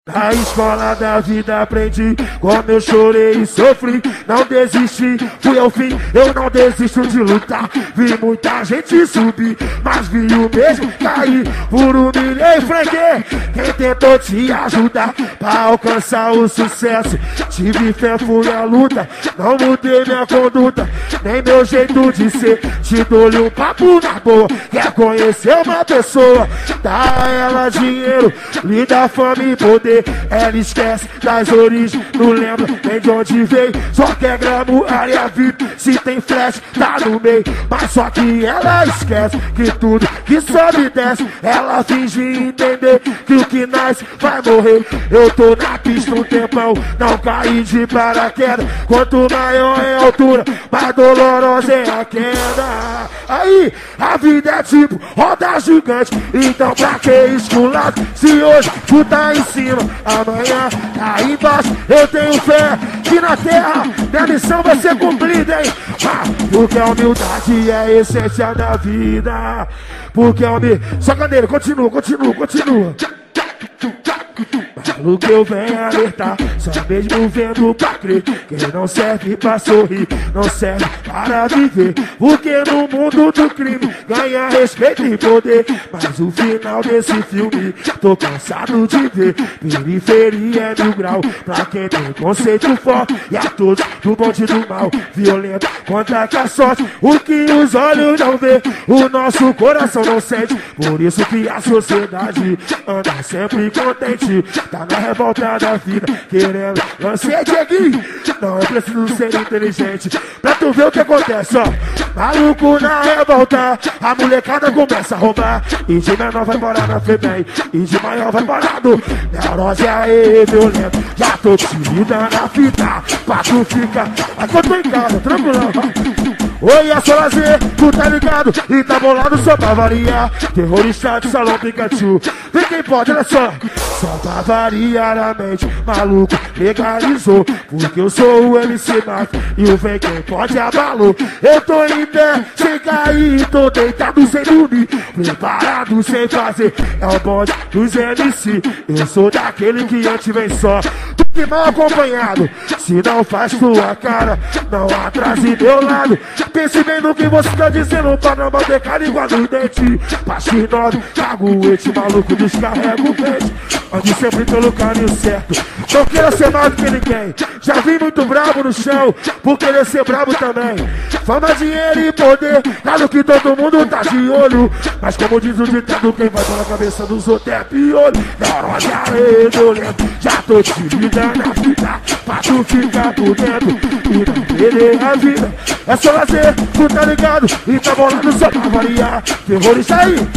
Na escola da vida aprendi como eu chorei e sofri. Não desisti, fui ao fim, eu não desisto de lutar. Vi muita gente subir, mas vi o mesmo cair. Por humilhei, franquei quem tentou te ajudar pra alcançar o sucesso. Tive fé, fui à luta, não mudei minha conduta, nem meu jeito de ser. Te dou-lhe um papo na boa, quer conhecer uma pessoa, dá a ela dinheiro, lhe dá fama e poder. Ela esquece das origens, não lembra nem de onde veio. Só quer glamour, área VIP, se tem flash, tá no meio. Mas só que ela esquece que tudo que sobe e desce, ela finge entender que o que nasce vai morrer. Eu tô na pista um tempão, não caí de paraquedas. Quanto maior é a altura, mais dolorosa é a queda. Aí, a vida é tipo roda gigante, então pra que esculado? Se hoje tu tá em cima, amanhã tá embaixo. Eu tenho fé que na terra minha missão vai ser cumprida, hein? Porque a humildade é a essência da vida. Porque a humildade... Só cadeira, continua. O que eu venho alertar, só mesmo vendo pra crer. Quem não serve pra sorrir, não serve para viver. Porque no mundo do crime ganha respeito e poder. Mas o final desse filme tô cansado de ver. Periferia é 1000 grau pra quem tem conceito forte. E a todos do bonde e do mal, violento contra a sorte. O que os olhos não vê, o nosso coração não sente. Por isso que a sociedade anda sempre contente. Tá na revolta da vida, querendo lancer Dieguinho. Não é preciso ser inteligente pra tu ver o que acontece, ó. Maluco na revolta, a molecada começa a roubar. E de menor vai morar na FEBEM, e de maior vai morar no neurose aí, violento. Já tô te dando na fita, pra tu ficar. Aqui eu tô em casa, tranquilão. Oi, é só lazer, tu tá ligado? E tá bolado só pra variar. Terrorista de salão Pikachu, vem quem pode, olha só. Só pra variar a mente, maluco legalizou. Porque eu sou o MC Mafia e o vem quem pode abalou. Eu tô em pé, sem cair, tô deitado sem dormir, preparado sem fazer, é o bonde dos MC. Eu sou daquele que antes vem só do que mal acompanhado. Se não faz tua cara, não atrase meu lado. Pense bem no que você tá dizendo pra não bater cara igual no dente. Passe 9, caguete, maluco descarrega o peixe. Ande sempre pelo caminho certo, não queira ser mais do que ninguém. Já vi muito brabo no chão, por querer ser brabo também. Fama, dinheiro e poder, claro que todo mundo tá de olho. Mas como diz o ditado, quem vai pela cabeça dos outros é piolho. Neurose aí, eu lembro, já tô te ligando na fita, pra tu ficar por dentro e não perder a vida. É só lazer, tu tá ligado? E tá bolado só pra variar. Terrorista aí.